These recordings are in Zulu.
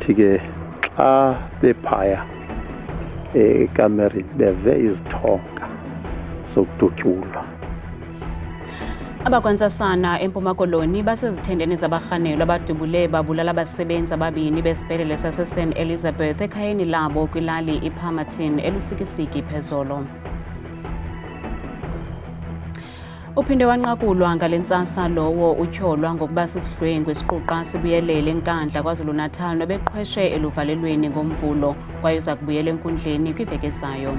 bathi ke xa bephaya ekamereni beve izithonga zokudutyulwa. Abakwantsasana eMpuma Koloni basezithendeni zabarhanelwa abadubule babulala abasebenzi ababini besibhedlele saseSt Elizabeth ekhayeni labo kwilali iPalmerton elusikisiki phezolo. Uphinde wanqakulwa ngale ntsasa lowo utyholwa ngokuba sisihlwengu isiquqa sibuyelele eNkandla KwaZulu-Natal nobeqhweshe eluvalelweni ngomvulo kwaye uza kubuyela enkundleni kwiveki ezayo.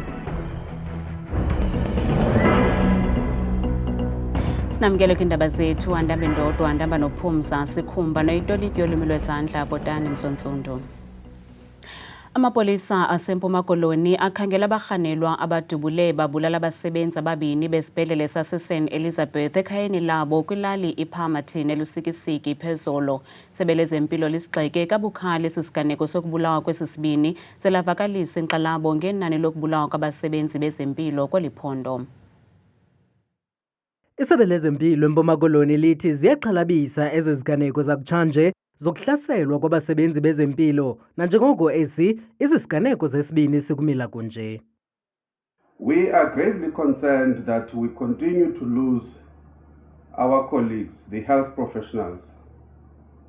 Sinamkele kwindaba zethu andambe ndodwa andamba nophumza sikhumba noyitoliki yolwimi lwezandla Botani Msontsundu. Amapolisa aseMpuma Koloni akhangela abarhanelwa abadubule babulala abasebenzi ababini besibhedlele saseSt Elizabeth ekhayeni labo kwilali iPalmerton elusikisiki phezolo. Isebe lezempilo lisigxeke kabukhali sisiganeko sokubulawa kwesisibini selavakalisa inkxalabo ngenani lokubulawa kwabasebenzi bezempilo kweli phondo. Isebe lezempilo eMpuma Koloni lithi ziyaxhalabisa ezi ziganeko zakutshanje zokuhlaselwa kwabasebenzi bezempilo nanjengoko esi isisiganeko sesibini sikumila kunje. We are gravely concerned that we continue to lose our colleagues, the health professionals,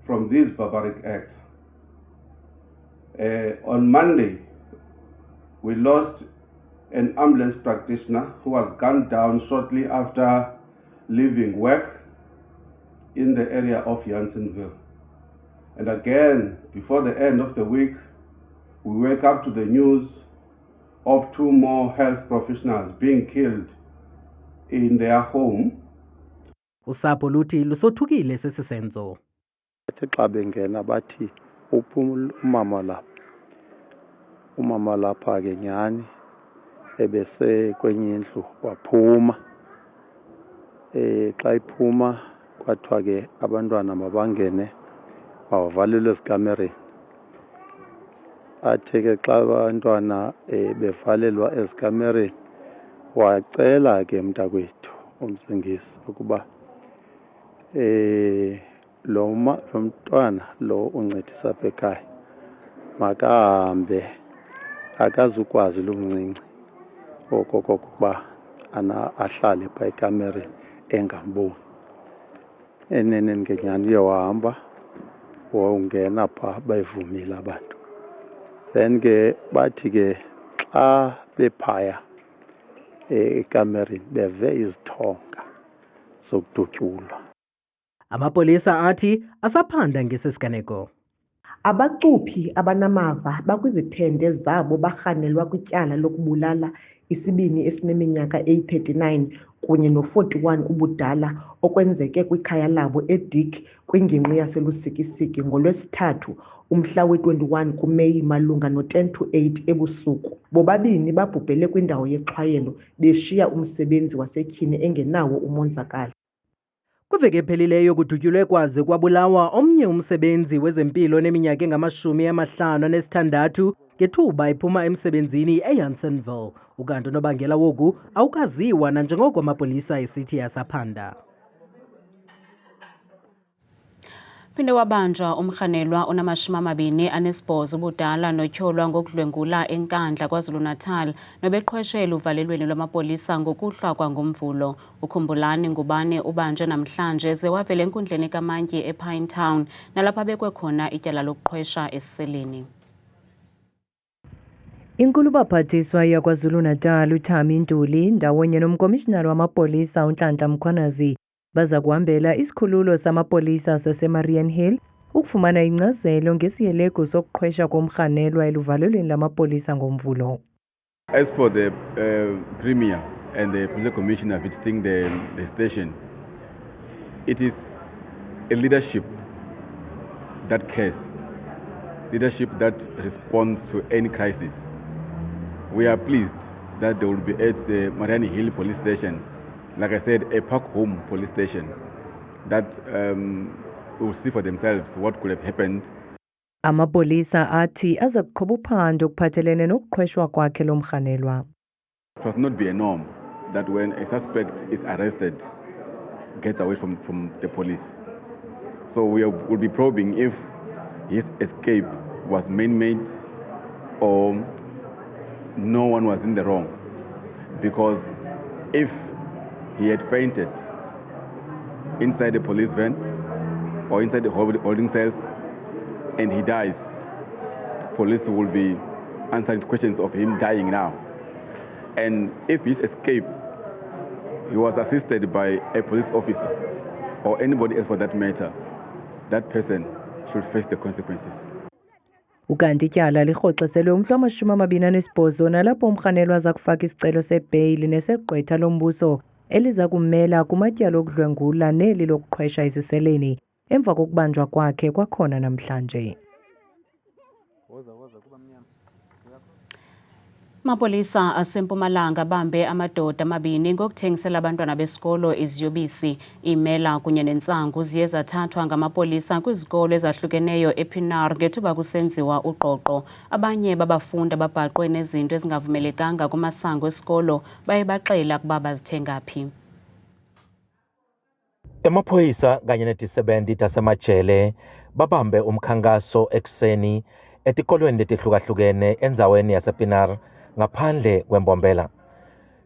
from these barbaric acts. On Monday, we lost an ambulance practitioner who was gunned down shortly after leaving work in the area of Janssenville. And again, before the end of the week, we wake up to the news of 2 more health professionals being killed in their home. Usapho luthi lusothukile sesisenzo. Xa bengena bathi umama lapha ke nyani ebese kwenye indlu waphuma. Xa iphuma kwathiwa ke abantwana mabangene bavalelwe ezikamereni. Athe ke xa abantwana bevalelwa ezikamereni wacela ke mntakwethu umsingisi ukuba lo mntwana lo uncedisa apha ekhaya makahambe akazukwazi lo mncinci okokuba ahlale phaa ekamereni engamboni. Eneneni ngenyani uye wahamba wongena phaa bayivumile abantu. Then ke bathi ke xa bephaya ekamereni beve izithonga zokudutyulwa. Amapolisa athi asaphanda ngesisiganeko. Abacuphi abanamava bakwizithende zabo barhanelwa kwityala lokubulala isibini esineminyaka eyi-39 kunye no-41 ubudala okwenzeke kwikhaya labo eDick kwingingqi yaselusikisiki ngolwesithathu umhla we-21 kuMeyi malunga no-10 to 8 ebusuku. Bobabini babhubhele kwindawo yexhwayelo beshiya umsebenzi wasetyhini engenawo umonzakalo. Kwiveki ephelileyo kudutyulwe kwaze kwabulawa omnye umsebenzi wezempilo neminyaka engama-56 ngethuba ephuma emsebenzini eJanssenville. Ukanti unobangela woku awukaziwa nanjengoko amapolisa esithi asaphanda. Phinde wabanjwa umrhanelwa ona-28 ubudala notyholwa ngokudlwengula eNkandla KwaZulu-Natal nobeqhweshe uvalelweni lwamapolisa ngokuhlwa kwangomvulo. Ukhumbulani Ngubane ubanjwe namhlanje ze wavela enkundleni kaMantyi ePinetown nalapha bekwe khona ityala lokuqhwesha esiseleni. Inkulu baphathiswa yakwaZulu-Natal uThami Ntuli ndawonye nomkomishinala wamapolisa uNhlanhla Mkhwanazi baza kuhambela isikhululo samapolisa saseMariannhill ukufumana incazelo ngesiyeleko sokuqhwesha komrhanelwa eluvalelweni lamapolisa ngomvulo. As for the Premier and the Police Commissioner visiting the station, it is a leadership that cares, leadership that responds to any crisis. We are pleased that they will be at the Mariannhill Police Station, like I said, a Park Home Police Station, that will see for themselves what could have happened. Amapolisa athi aza kuqhuba uphando kuphathelene nokuqhweshwa kwakhe lo mrhanelwa. It must not be a norm that when a suspect is arrested, gets away from the police. So we will be probing if his escape was man-made or no one was in the wrong. Because if he had fainted inside the police van or inside the holding cells and he dies, police will be answering questions of him dying now. And if his escape, he was assisted by a police officer or anybody else for that matter, that person should face the consequences. Ukanti ityala lirhoxiselwe umhla wama-28 nalapho umrhanelwa aza kufaka isicelo sebheyili nesegqwetha lombuso eliza kummela kumatyala okudlwengula neli lokuqhwesha eziseleni emva kokubanjwa kwakhe kwakhona namhlanje. Mapolisa aseMpumalanga bambe amadoda amabini ngokuthengisela abantwana besikolo iziyobisi. Imela kunye nentsangu ziye zathathwa ngamapolisa kwizikolo ezahlukeneyo ePienaar ngethuba kusenziwa uqoqo. Abanye babafundi ababhaqwe nezinto ezingavumelekanga kumasango esikolo baye baxela ukuba bazithenga phi. Amaphoyisa kanye nedisebenti tasemajele babambe umkhankaso ekseni etikolweni letihlukahlukene endzaweni yasePienaar ngaphandle kwembombela.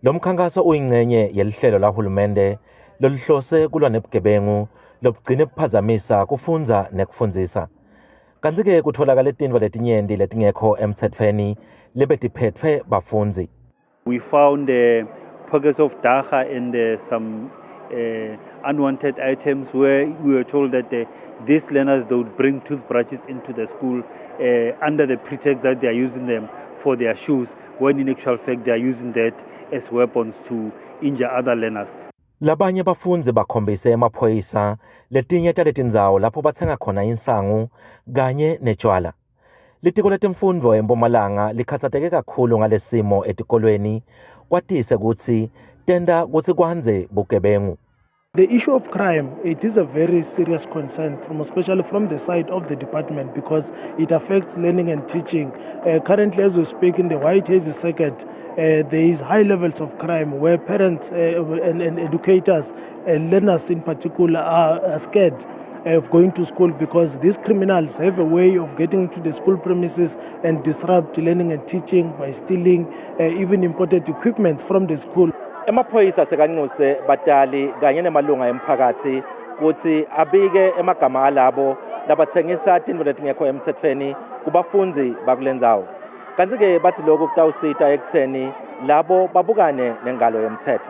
Lo mkhankaso uyingcenye yelihlelo lahulumende loluhlose kulwa nebugebengu lobugcine buphazamisa kufunza nekufundzisa. Kanti-ke kutholakala tintfo letinyenti letingekho emtsetfweni lebetiphethwe bafundzi. We found pockets of dagga and some unwanted items where we were told that these learners, they would bring toothbrushes into the school under the pretext that they are using them for their shoes, when in actual fact they are using that as weapons to injure other learners. Labanye bafundzi bakhombise emaphoyisa letinye taletindzawo lapho batsenga khona insangu kanye netjwala. Litiko letemfundvo eMpumalanga likhatsateke kakhulu ngalesimo etikolweni kwatise kutsi tenda kutsi kwandze bugebengu. The issue of crime, it is a very serious concern, especially from the side of the department, because it affects learning and teaching. Currently, as we speak, in the White Hazy Circuit, there is high levels of crime where parents and educators and learners in particular are scared of going to school because these criminals have a way of getting into the school premises and disrupt learning and teaching by stealing even imported equipment from the school. Emaphoyisa sekanxuse batali kanye nemalunga emphakathi kuthi abike emagama alabo labathengisa tintfo letingekho emtsetfweni kubafundzi bakulendzawo. Kanti-ke bathi lokhu kutawusita ekutheni labo babukane nengalo yomthetho.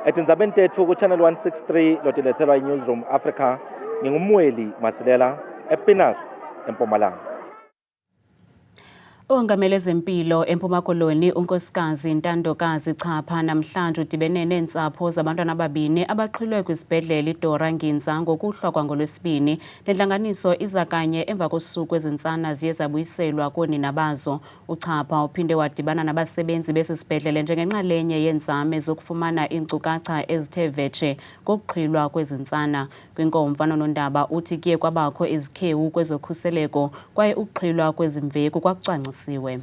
Etindzabeni tetfu ku-Channel 163 lotilethelwa iNewsroom Africa, ngingumweli Masilela ePienaar eMpumalanga. Ongamele ezempilo eMpuma Koloni unkosikazi Ntandokazi Chapha namhlanje udibene neentsapho zabantwana ababini abaxhilwe kwisibhedlele iDora Nginza ngokuhlwa kwangoLwesibini. Lentlanganiso iza kanye emva kosuku ezintsana ziye zabuyiselwa koonina bazo. uChapha uphinde wadibana nabasebenzi besisibhedlele njengenxalenye yeenzame zokufumana iinkcukacha ezithe vetshe ngokuxhilwa kwezintsana. Kwinkomfa nonondaba uthi kuye kwabakho izikhewu kwezokhuseleko kwaye ukuxhilwa kwezimveku kwakucwangcisiwe.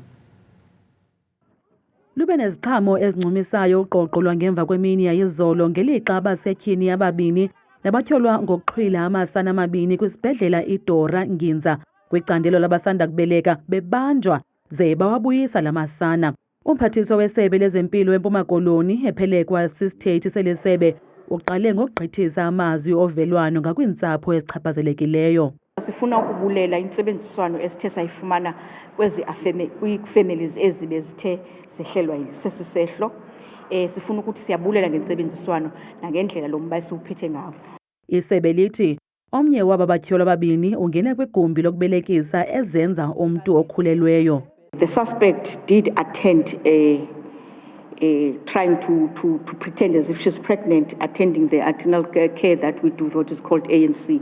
Lube neziqhamo ezincumisayo uqoqo lwangemva kwemini yayizolo ngelixa abasetyhini ababini nabatyholwa ngokuxhwila amasana amabini kwisibhedlela iDora Nginza kwicandelo labasanda kubeleka bebanjwa ze bawabuyisa lamasana. Umphathiswa wesebe lezempilo eMpuma Koloni ephelekwa sisithethi selesebe uqale ngokugqithisa amazwi ovelwano ngakwintsapho ezichaphazelekileyo. Sifuna ukubulela intsebenziswano esithe sayifumana kwezi families ezibe zithe sehlelwa sesisehlo. Sifuna ukuthi siyabulela ngentsebenziswano nangendlela lo mba esiwuphethe ngawo. Isebe lithi omnye waba batyholwa ababini ungene kwigumbi lokubelekisa ezenza umntu okhulelweyo. The suspect did attend trying to pretend as if she's pregnant, attending the antenatal care that we do, what is called ANC.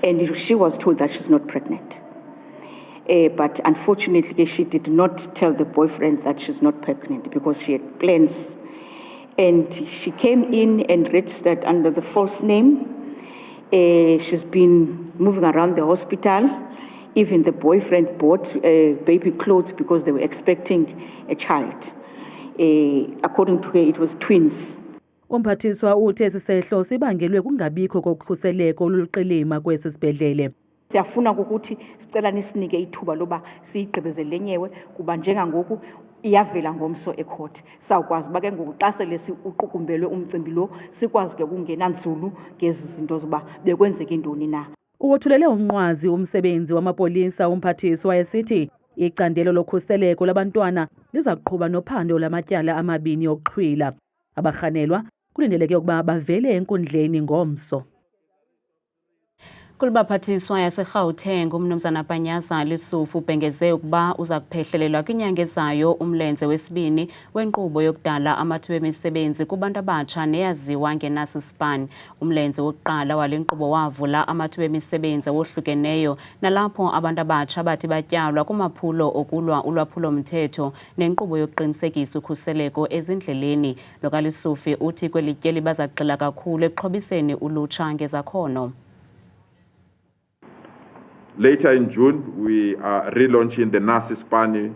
And she was told that she's not pregnant. But unfortunately, she did not tell the boyfriend that she's not pregnant because she had plans. And she came in and registered under the false name. She's been moving around the hospital. Even the boyfriend bought baby clothes because they were expecting a child. According to her, it was twins. Umphathiswa uthe sisehlo sibangelwe kungabikho kokhuseleko loluqilima kwesi sibhedlele. Siyafuna ukuthi sicela nisinike ithuba loba siyigqibezele lenyewe kuba njengangoku iyavela ngomso ecourt. Sawukwazi bake ngokuxa sele uqukumbelwe umcimbi lo sikwazi ke ukungena nzulu ngezi zinto zoba bekwenzeka intoni na. Uwothulele umnqwazi umsebenzi wamapolisa umphathisi wayesithi icandelo lokhuseleko labantwana liza kuqhuba nophando lamatyala amabini okuxhwila. Abarhanelwa kulindeleke ukuba bavele enkundleni ngomso. Kulubaphathiswa yaseGauteng uMnumzana Panyaza Lesufu ubhengeze ukuba uza kuphehlelelwa kwinyanga ezayo umlenze wesibini wenkqubo yokudala amathuba emisebenzi kubantu abatsha neyaziwa ngeNASISPAN. Umlenze wokuqala wale nkqubo wavula amathuba emisebenzi awohlukeneyo nalapho abantu abatsha bathi batyalwa kumaphulo okulwa ulwaphulo-mthetho nenkqubo yokuqinisekisa ukhuseleko ezindleleni. LokaLesufu uthi kweli tyeli baza kugxila kakhulu ekuxhobiseni ulutsha ngezakhono. Later in June, we are relaunching the NASISPAN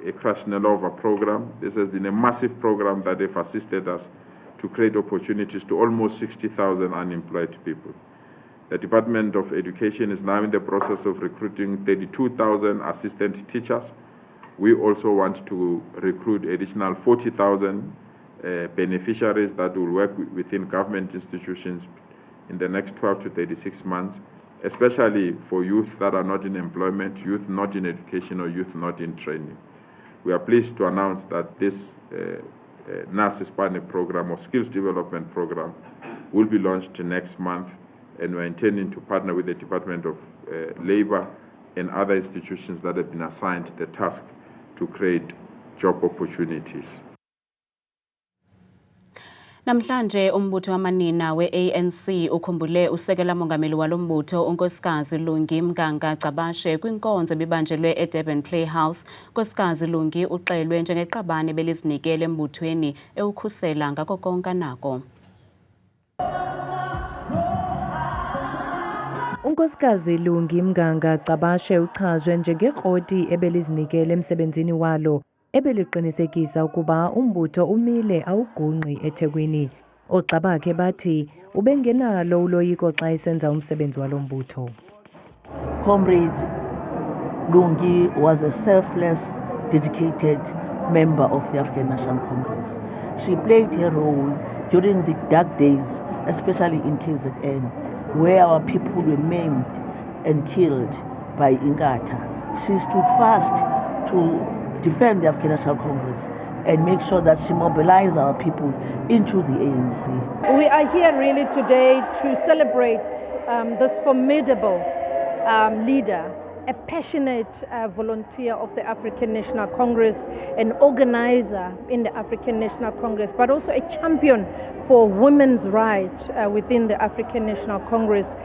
a Crash Nelova program. This has been a massive program that they've assisted us to create opportunities to almost 60,000 unemployed people. The Department of Education is now in the process of recruiting 32,000 assistant teachers. We also want to recruit additional 40,000 beneficiaries that will work within government institutions in the next 12 to 36 months. Especially for youth that are not in employment, youth not in education, or youth not in training. We are pleased to announce that this NASISPAN program or skills development program will be launched next month, and we're intending to partner with the Department of Labor and other institutions that have been assigned the task to create job opportunities. Namhlanje umbutho wamanina we-ANC ukhumbule usekela mongameli walombutho unkosikazi Lungi Mganga Cabashe kwinkonzo ebibanjelwe eDurban Playhouse. Nkosikazi Lungi uxelwe njengeqabane belizinikele embuthweni ewukhusela ngako konke nako. Unkosikazi Lungi Mganga Cabashe uchazwe njengekroti ebelizinikele emsebenzini walo ebeliqinisekisa ukuba umbutho umile awugungqi eThekwini. Oxa bakhe bathi ubengenalo uloyiko xa esenza umsebenzi walombutho. Comrade Lungi was a selfless, dedicated member of the African National Congress. She played her role during the dark days, especially in KZN, where our people were maimed and killed by Inkatha. She stood fast to defend the African National Congress and make sure that she mobilized our people into the ANC. We are here really today to celebrate this formidable leader, a passionate volunteer of the African National Congress, an organizer in the African National Congress, but also a champion for women's rights within the African National Congress.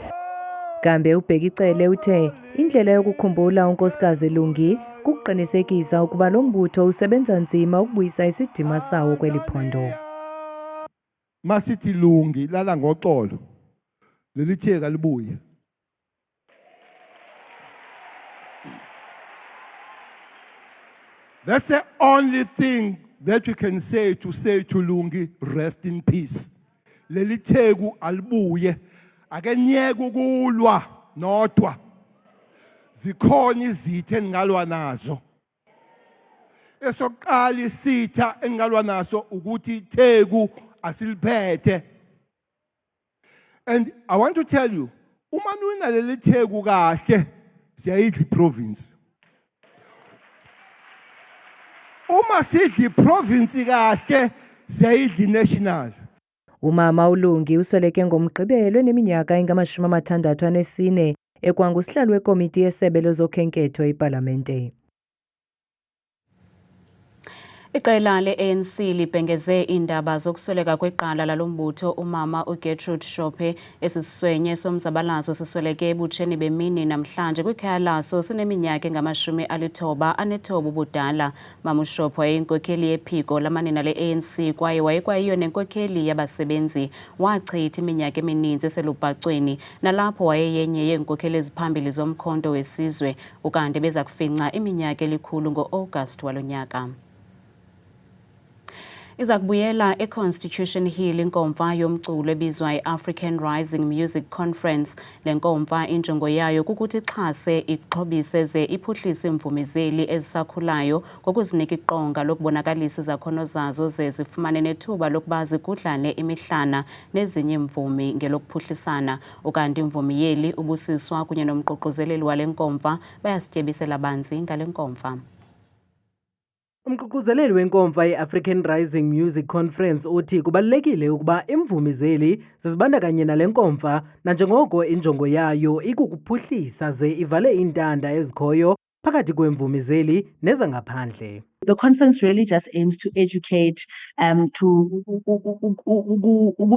Kambe uBhekicele uthe indlela yokukhumbula unkosikazi Lungi kuqinisekisa ukuba lo mbutho usebenza nzima ukubuyisa isidima sawo kweliphondo. Masithi Lungi lala ngoxolo lelitheka libuye. That's the only thing that we can say to Lungi, rest in peace. Lelithegu alibuye akenyeke ukulwa nodwa. Zikhona izitha engalwa nazo. Esoqala isitha engalwa naso ukuthi Theku asiliphethe. And I want to tell you, uma ninaleli Theku kahle siyayidla province. Uma sidli province kahle siyayidla national. Umama uLungi usweleke ngomgqibelo eneminyaka engama-64 ekwangusihlalo wekomiti yesebe lezokhenketho eParlamente. Iqela le-ANC libhengeze indaba zokusweleka kweqala lalombutho umama uGertrude Shophe esiswenye somzabalazo sisweleke ebutsheni bemini namhlanje kwikhaya laso sineminyaka engama-99 ubudala. Mama uShophe wayeyinkokheli yephiko lamanina le-ANC kwaye wayekwayiyo nenkokheli yabasebenzi. Wachitha iminyaka emininzi eselubhacweni nalapho wayeyenye yeenkokheli eziphambili zomkhonto wesizwe ukanti beza kufinca iminyaka elikhulu ngo-August walo nyaka. Iza kubuyela eConstitution Hill inkomfa yomculo ebizwa i-African Rising Music Conference. Le nkomfa injongo yayo kukuthi ixhase, ixhobise ze iphuhlise imvumezeli ezisakhulayo ngokuzinika iqonga lokubonakalisa izakhono zazo ze zifumane nethuba lokuba zigudlane imihlana nezinye imvumi ngelokuphuhlisana. Ukanti imvumiyeli ubusiswa kunye nomququzeleli wale nkomfa bayasityebisela banzi ngale nkomfa. Umququzeleli wenkomfa ye-African Rising Music Conference uthi kubalulekile ukuba imvumizeli zizibandakanye nale nkomfa nanjengoko injongo yayo ikukuphuhlisa ze ivale iintanda ezikhoyo phakathi kwemvumizeli nezangaphandle. The conference really just aims to educate, to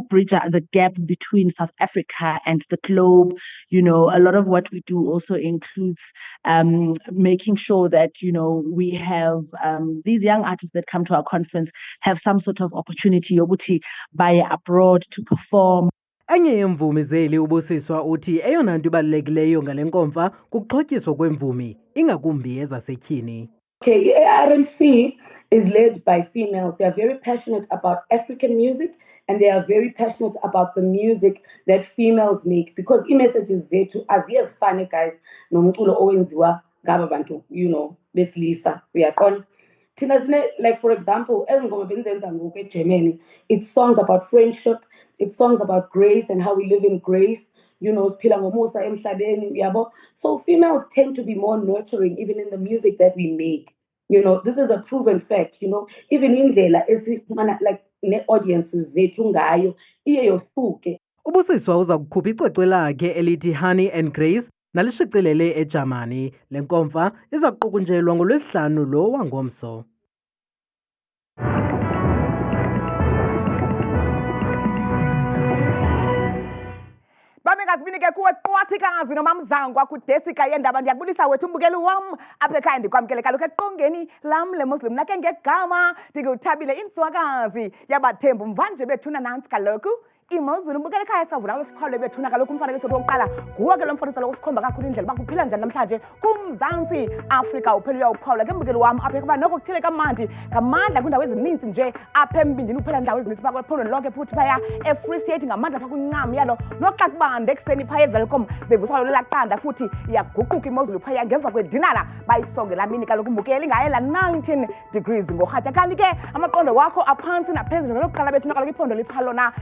bridge the gap between South Africa and the globe. You know, a lot of what we do also includes making sure that, you know, we have these young artists that come to our conference have some sort of opportunity by abroad to perform. Enye yemvumizeli ubusiswa uthi eyona nto ibalulekileyo ngale nkomfa kukuxhotyiswa kwemvumi ingakumbi ezasetyhini. Okay, RMC is led by females. They are very passionate about African music and they are very passionate about the music that females make because i-messages zethu aziyazifane guys nomculo owenziwa ngaba bantu, you know, besilisa uyaqonda. Thina sine, like for example, ezingoma benzenza ngoku eGermany, it's songs about friendship, it's songs about grace and how we live in grace. You know, siphila ngomusa emhlabeni uyabo. So females tend to be more nurturing even in the music that we make. You know, this is a proven fact, you know, even indlela esifumana like ne-audiences zethu ngayo iye yohluke. Ubusiswa uza kukhupha icwecwe lakhe elithi Honey and Grace nalishicilele eJamani. Le nkomfa iza kuqukunjelwa ngoLwesihlanu lo wangomso. Bamengazibinike kuwe qwathikazi nomamzangwa kudesika yendaba ndiyakubulisa wethu umbukeli wam apha ekhaya ndikwamkele kaloku eqongeni lam lemuslim nake ngegama ndinguthabile intswakazi yabathembu mvanje bethuna nantsi kaloku imozulu umbukele ekhaya savula wesiphawulo bethuna kaloku umfanekiso wokuqala nguwe ke lo mfanekiso lo usikhomba kakhulu indlela uba kuphila njani namhlanje kuMzantsi Afrika uphela uyawuphawula ke mbukeli wam apha kuba noko kuthile kamandi ngamandla kwiindawo ezininzi nje apha embindini uphela indawo ezininzi phaa kwephondweni lonke futhi phaya eFree State ngamandla phaa kwincam yalo noxa kubanda ekuseni phaya eVelcom bevuswa lolaa qanda futhi iyaguquka imozulu phaya ngemva kwedinala bayisonge laa mini kaloku umbukeli ngayela 19 degrees ngorhatya kanti ke amaqondo wakho aphantsi naphezulu ngelokuqala bethuna kaloku iphondo liphalona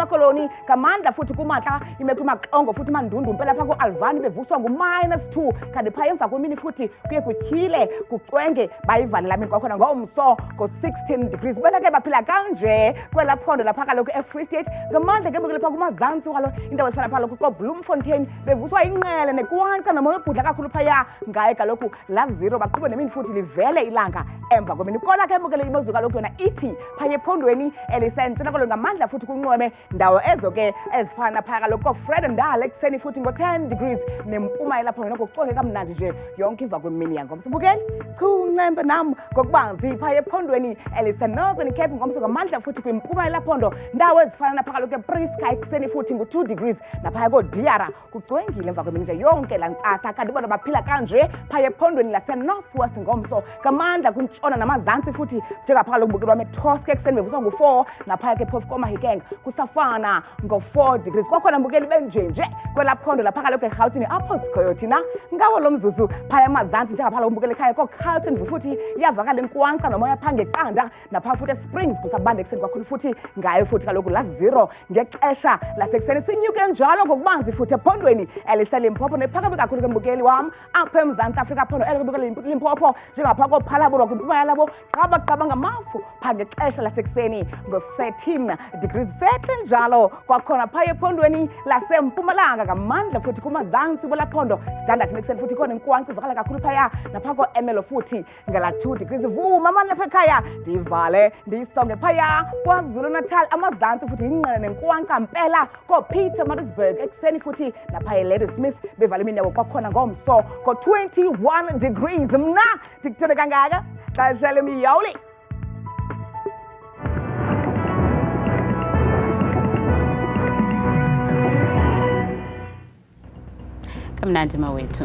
Koloni kamandla futhi kumatla imephi maxongo futhi mandundu mpela pha kuAlvani bevuswa ngu-2 kanti pha emva kwemini futhi kuye kutyhile kucwenge bayivale la mini kwakhona ngomso ngo-16 degrees bela ke baphila kanje kwela phondo lapha kaloku eFree State ngamandla ke bukele pha kumazantsi walo indawo esifana pha kaloku koBloemfontein bevuswa inqele nekwanca nomoya obhudla kakhulu phaya ngaye kaloku la 0 baqhube nemini futhi livele ilanga emva kwemini kona ke bukele imozulu kaloku yona ithi phaya ephondweni elisentshona kaloku ngamandla futhi kunqweme ndawo ezo ke ezifana phaya kaloku koFred Ndala ekuseni futhi ngo-10 degrees nempuma elapho noko kuconge kamnandi nje yonke iva kwemini yangomso bukeli chuncembe nam ngokubanzi phaya ephondweni elisenorthern Cape ngomso ngamandla futhi kwimpuma elaphondo ndawo ezifana napha kaloku ePriska ekuseni futhi ngo-2 degrees naphaya koDiara kucwengile emva kwemini nje yonke la ntsasa kanti bona baphila kanje phaya ephondweni laseNorthwest ngomso ngamandla kwintshona namazantsi futhi njengapha kaloku bukeli wami eToska ekuseni bevuswa ngo-4 naphaya ke phofu koMahikeng kusafana ngo-4 degrees kwakhona mbukeli benjenje kwela phondo lapha kaloku eRhawutini apho sikhoyo thina ngawo lo mzuzu phaya emazantsi njengapha kaloku mbukeli ekhaya koCarlton futhi iyavakala inkwanca nomoya phaa ngeqanda napha futhi eSprings kusabanda ekuseni kwakhulu futhi ngayo futhi kaloku la 0 ngexesha lasekuseni sinyuke njalo ngokubanzi futhi ephondweni eliseLimpopo nephakame kakhulu ke mbukeli wam apha eMzantsi Afrika phondo elikubukela Limpopo njengapha koPhalabulwa kwimpuma yalabo qaba ngamafu phaa ngexesha lasekuseni ngo-13 degrees njalo kwakhona phaya ephondweni laseMpumalanga ngamandla futhi kumazantsi bolaphondo standard nekuseni futhi khona inkwanca ivakala kakhulu phaya napha koEmelo futhi ngala 2 degrees vuma amani lapha ekhaya ndivale ndiyisonge phaya kwaZulu Natal amazantsi futhi inqele nenkwanca mpela koPietermaritzburg ekuseni futhi napha eLadysmith bevale imindawo kwakhona ngomso ko-21 degrees mna ndikuthele kangaka xesha lemiyoli. Kamnandi mawethu.